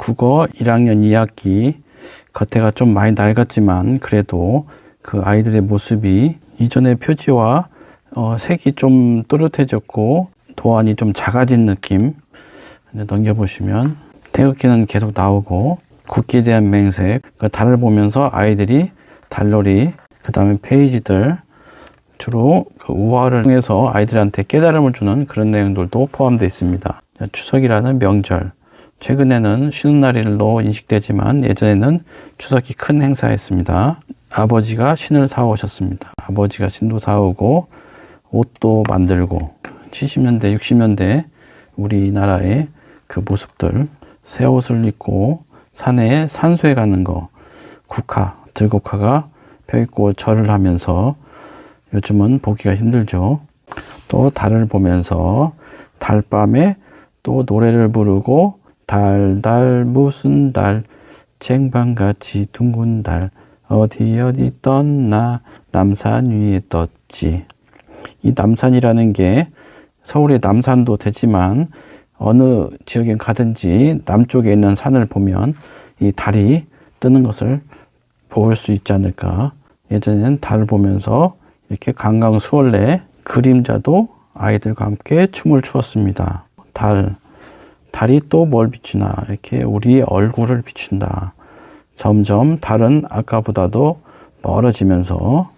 국어 1학년 2학기 겉에가 좀 많이 낡았지만 그래도 그 아이들의 모습이 이전의 표지와 색이 좀 또렷해졌고 도안이 좀 작아진 느낌. 넘겨보시면 태극기는 계속 나오고 국기에 대한 맹세, 그 달을 보면서 아이들이 달놀이, 그 다음에 페이지들 주로 그 우화를 통해서 아이들한테 깨달음을 주는 그런 내용들도 포함되어 있습니다. 추석이라는 명절, 최근에는 쉬는 날로 인식되지만 예전에는 추석이 큰 행사였습니다. 아버지가 신을 사오셨습니다. 아버지가 신도 사오고 옷도 만들고 70년대, 60년대 우리나라의 그 모습들, 새 옷을 입고 산에 산소에 가는 거, 국화, 들국화가 펴있고 절을 하면서 요즘은 보기가 힘들죠. 또 달을 보면서 달밤에 또 노래를 부르고 달달 무슨 달 쟁반같이 둥근 달 어디 떴나 남산 위에 떴지. 이 남산이라는 게 서울의 남산도 되지만 어느 지역에 가든지 남쪽에 있는 산을 보면 이 달이 뜨는 것을 볼 수 있지 않을까. 예전에는 달을 보면서 이렇게 강강 수월래 그림자도 아이들과 함께 춤을 추었습니다. 달이 또 뭘 비추나 이렇게 우리의 얼굴을 비춘다. 점점 달은 아까보다도 멀어지면서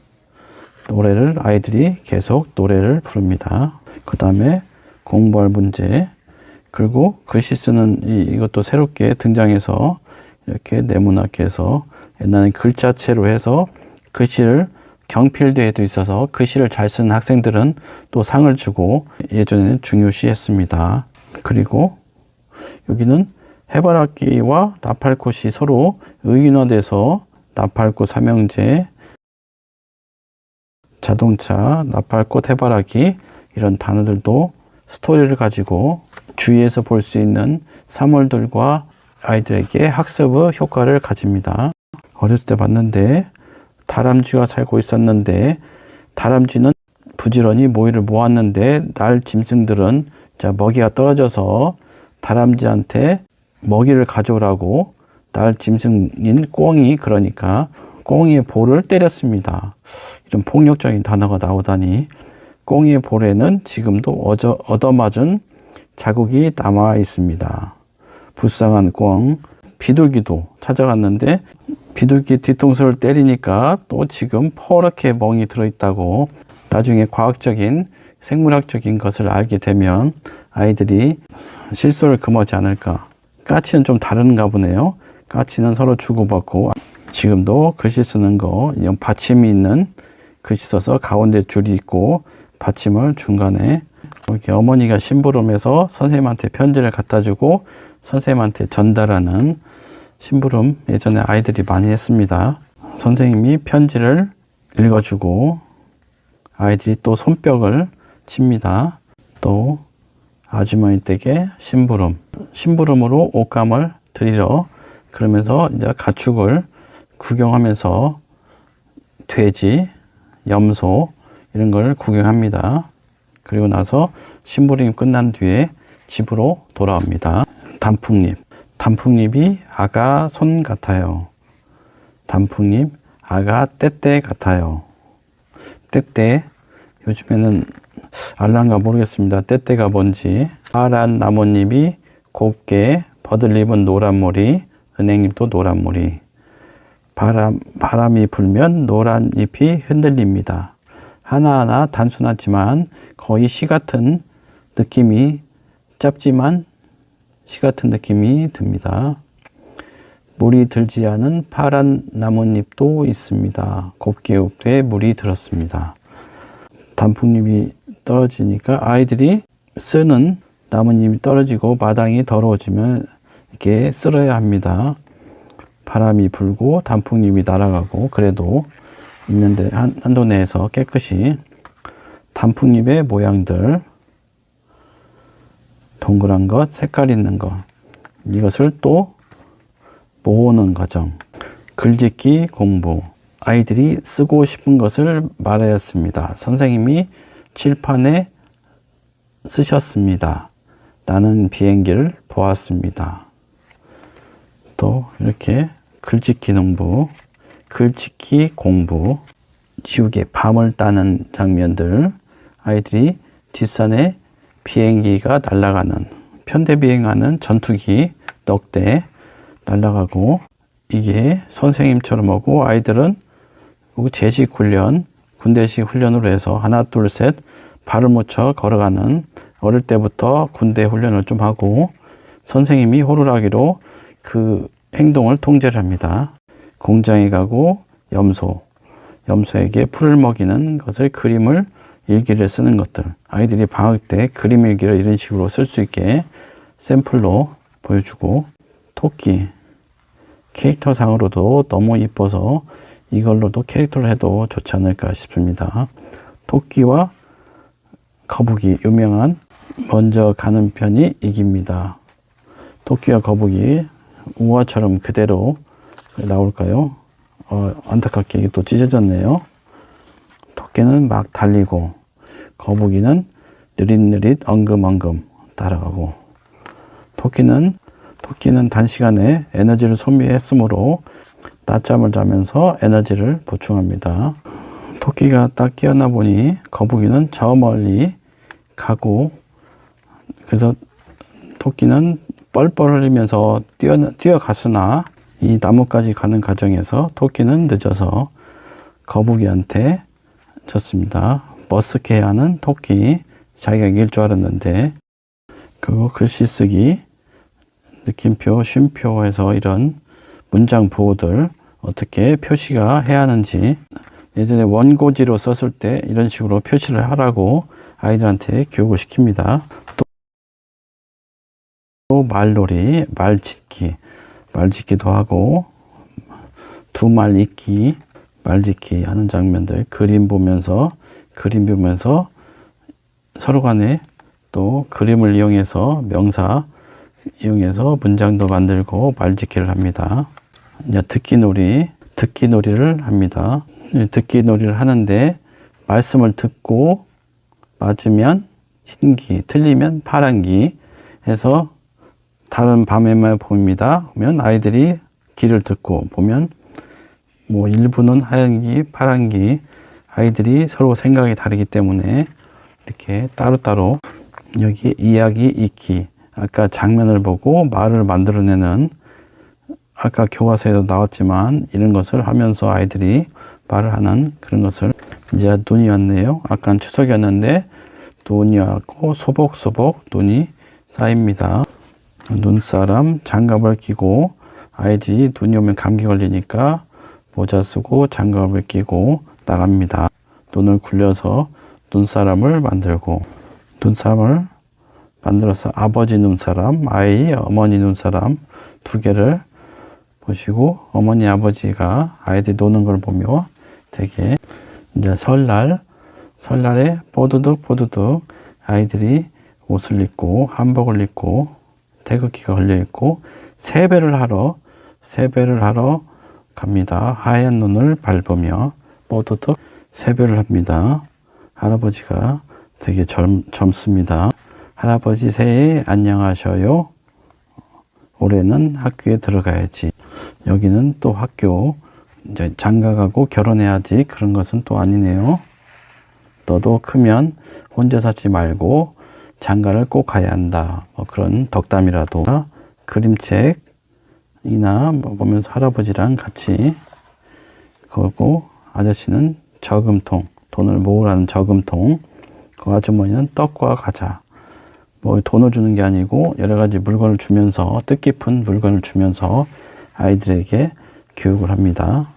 아이들이 계속 노래를 부릅니다. 그 다음에 공부할 문제, 그리고 글씨 쓰는 이것도 새롭게 등장해서 이렇게 네모나게해서 옛날엔 글자체로 해서 글씨를 경필대회도 있어서 글씨를 잘 쓰는 학생들은 또 상을 주고 예전에는 중요시했습니다. 그리고 여기는 해바라기와 나팔꽃이 서로 의인화돼서 나팔꽃 삼형제, 자동차, 나팔꽃, 해바라기 이런 단어들도 스토리를 가지고 주위에서 볼 수 있는 사물들과 아이들에게 학습의 효과를 가집니다. 어렸을 때 봤는데 다람쥐가 살고 있었는데 다람쥐는 부지런히 모이를 모았는데 날 짐승들은 먹이가 떨어져서 다람쥐한테 먹이를 가져오라고 날 짐승인 꿩이 그러니까 꿩이의 볼을 때렸습니다. 이런 폭력적인 단어가 나오다니 꿩이의 볼에는 지금도 얻어맞은 자국이 남아 있습니다. 불쌍한 꿩. 비둘기도 찾아갔는데 비둘기 뒤통수를 때리니까 또 지금 퍼렇게 멍이 들어있다고. 나중에 과학적인 생물학적인 것을 알게 되면 아이들이 실소를 금하지 않을까. 까치는 좀 다른가 보네요. 까치는 서로 주고받고 지금도 글씨 쓰는 거 이런 받침이 있는 글씨 써서 가운데 줄이 있고 받침을 중간에 이렇게 어머니가 심부름해서 선생님한테 편지를 갖다 주고 선생님한테 전달하는 심부름 예전에 아이들이 많이 했습니다. 선생님이 편지를 읽어주고 아이들이 또 손뼉을 칩니다. 또 아주머니 댁에 심부름으로 옷감을 드리러 그러면서 이제 가축을 구경하면서 돼지, 염소 이런 걸 구경합니다. 그리고 나서 심부름이 끝난 뒤에 집으로 돌아옵니다. 단풍잎이 아가 손 같아요. 단풍잎 아가 떼떼 같아요. 떼떼 요즘에는 알란가 모르겠습니다. 떼떼가 뭔지. 파란 나뭇잎이 곱게 버들잎은 노란머리, 은행잎도 노란머리. 바람이 불면 노란 잎이 흔들립니다. 하나하나 단순하지만 거의 시 같은 느낌이 짧지만 시 같은 느낌이 듭니다. 물이 들지 않은 파란 나뭇잎도 있습니다. 곱게 물이 들었습니다. 단풍잎이 떨어지니까 아이들이 쓰는 나뭇잎이 떨어지고 마당이 더러워지면 이렇게 쓸어야 합니다. 바람이 불고 단풍잎이 날아가고 그래도 있는데 한도 내에서 깨끗이 단풍잎의 모양들 동그란 것, 색깔 있는 것 이것을 또 모으는 과정. 글짓기 공부. 아이들이 쓰고 싶은 것을 말하였습니다. 선생님이 칠판에 쓰셨습니다. 나는 비행기를 보았습니다. 또 이렇게 글짓기 농부, 글짓기 공부, 지우개 밤을 따는 장면들, 아이들이 뒷산에 비행기가 날아가는, 편대비행하는 전투기 넉 대 날아가고, 이게 선생님처럼 하고 아이들은 제식 훈련, 군대식 훈련으로 해서 하나 둘 셋 발을 묻혀 걸어가는, 어릴 때부터 군대 훈련을 좀 하고 선생님이 호루라기로 그 행동을 통제를 합니다. 공장에 가고 염소에게 풀을 먹이는 것을 그림을 일기를 쓰는 것들, 아이들이 방학 때 그림 일기를 이런 식으로 쓸 수 있게 샘플로 보여주고, 토끼 캐릭터상으로도 너무 이뻐서 이걸로도 캐릭터를 해도 좋지 않을까 싶습니다. 토끼와 거북이, 유명한 먼저 가는 편이 이깁니다. 토끼와 거북이 우화처럼 그대로 나올까요? 안타깝게 이게 또 찢어졌네요. 토끼는 막 달리고 거북이는 느릿느릿 엉금엉금 따라가고, 토끼는 단시간에 에너지를 소비했으므로 낮잠을 자면서 에너지를 보충합니다. 토끼가 딱 깨어나 보니 거북이는 저 멀리 가고, 그래서 토끼는 뻘뻘 흘리면서 뛰어갔으나 이 나무까지 가는 과정에서 토끼는 늦어서 거북이한테 졌습니다. 머쓱해하는 토끼, 자기가 이길 줄 알았는데. 그리고 글씨 쓰기, 느낌표, 쉼표에서 이런 문장 부호들 어떻게 표시가 해야 하는지, 예전에 원고지로 썼을 때 이런 식으로 표시를 하라고 아이들한테 교육을 시킵니다. 또 말놀이, 말짓기도 하고, 두 말 읽기, 말짓기 하는 장면들, 그림 보면서 서로 간에 또 그림을 이용해서, 명사 이용해서 문장도 만들고 말짓기를 합니다. 이제 듣기놀이를 합니다. 듣기놀이를 하는데 말씀을 듣고 맞으면 흰기, 틀리면 파란기 해서 다른 밤에만 봅니다. 그러면 아이들이 귀를 듣고 보면 일부는 하얀기, 파란기, 아이들이 서로 생각이 다르기 때문에 이렇게 따로따로, 여기 이야기 읽기, 아까 장면을 보고 말을 만들어내는, 아까 교과서에도 나왔지만 이런 것을 하면서 아이들이 말을 하는 그런 것을, 이제 눈이 왔네요. 아까는 추석이었는데 눈이 왔고 소복소복 눈이 쌓입니다. 눈사람, 장갑을 끼고, 아이들이 눈이 오면 감기 걸리니까 모자 쓰고 장갑을 끼고 나갑니다. 눈을 굴려서 눈사람을 만들고, 눈사람을 만들어서 아버지 눈사람, 어머니 눈사람 두 개를 보시고, 어머니 아버지가 아이들이 노는 걸 보며 되게, 이제 설날에 뽀드득 아이들이 옷을 입고 한복을 입고 태극기가 걸려 있고 세배를 하러 갑니다. 하얀 눈을 밟으며 뽀드득 세배를 합니다. 할아버지가 되게 젊습니다. 할아버지 새해 안녕하셔요. 올해는 학교에 들어가야지. 여기는 또 학교, 이제 장가가고 결혼해야지, 그런 것은 또 아니네요. 너도 크면 혼자 살지 말고 장가를 꼭 가야 한다. 그런 덕담이라도, 그림책이나 보면서 할아버지랑 같이, 그리고 아저씨는 저금통, 돈을 모으라는 저금통, 그 아주머니는 떡과 과자, 돈을 주는 게 아니고 여러 가지 물건을 주면서, 뜻깊은 물건을 주면서 아이들에게 교육을 합니다.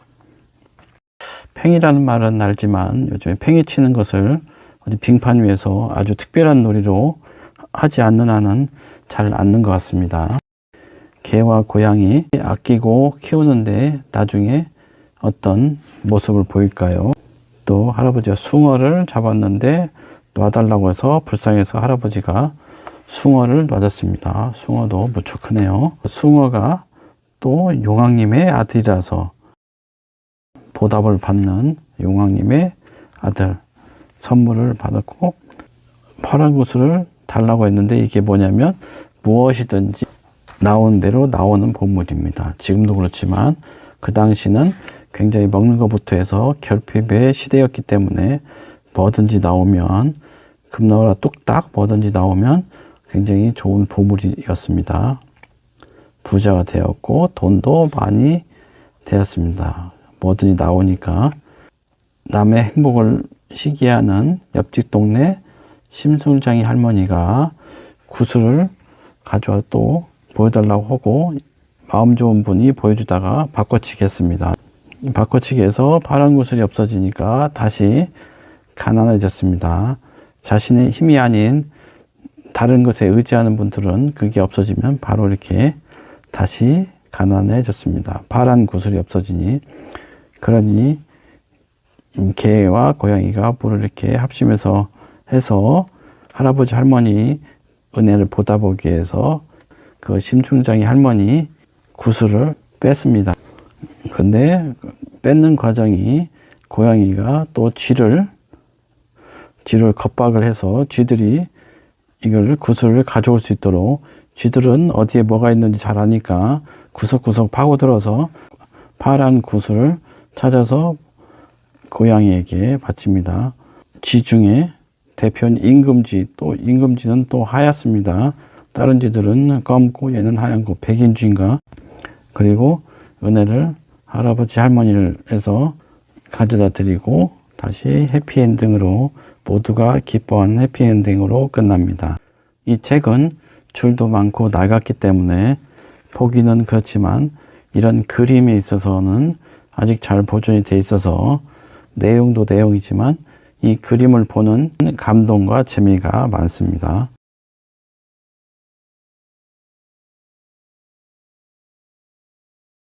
팽이라는 말은 알지만 요즘에 팽이 치는 것을 어디 빙판 위에서 아주 특별한 놀이로 하지 않는 한은 잘 않는 것 같습니다. 개와 고양이 아끼고 키우는데 나중에 어떤 모습을 보일까요? 또 할아버지가 숭어를 잡았는데 놔달라고 해서 불쌍해서 할아버지가 숭어를 놔줬습니다. 숭어도 무척 크네요. 숭어가 또 용왕님의 아들이라서 보답을 받는 용왕님의 아들, 선물을 받았고, 파란 구슬을 달라고 했는데 이게 뭐냐면 무엇이든지 나오는 대로 나오는 보물입니다. 지금도 그렇지만 그 당시는 굉장히 먹는 것부터 해서 결핍의 시대였기 때문에 뭐든지 나오면 금나라 뚝딱 뭐든지 나오면 굉장히 좋은 보물이었습니다. 부자가 되었고 돈도 많이 되었습니다. 뭐든지 나오니까. 남의 행복을 시기하는 옆집 동네 심술장이 할머니가 구슬을 가져와 또 보여달라고 하고 마음 좋은 분이 보여주다가 바꿔치기 했습니다. 바꿔치기 해서 파란 구슬이 없어지니까 다시 가난해졌습니다. 자신의 힘이 아닌 다른 것에 의지하는 분들은 그게 없어지면 바로 이렇게 다시 가난해졌습니다. 파란 구슬이 없어지니. 그러니 개와 고양이가 물을 이렇게 합심해서 해서 할아버지 할머니 은혜를 보다 보기 위해서 그 심중장이 할머니 구슬을 뺐습니다. 근데 뺏는 과정이 고양이가 또 쥐를 겁박을 해서 쥐들이 이걸 구슬을 가져올 수 있도록, 쥐들은 어디에 뭐가 있는지 잘 아니까 구석구석 파고들어서 파란 구슬을 찾아서 고양이에게 바칩니다. 쥐 중에 대표는 임금쥐, 또 임금쥐는 또 하얗습니다. 다른 쥐들은 검고 얘는 하얀 거, 백인쥐인가. 그리고 은혜를 할아버지 할머니를 해서 가져다 드리고 다시 해피엔딩으로, 모두가 기뻐하는 해피엔딩으로 끝납니다. 이 책은 줄도 많고 낡았기 때문에 보기는 그렇지만 이런 그림에 있어서는 아직 잘 보존이 돼 있어서 내용도 내용이지만 이 그림을 보는 감동과 재미가 많습니다.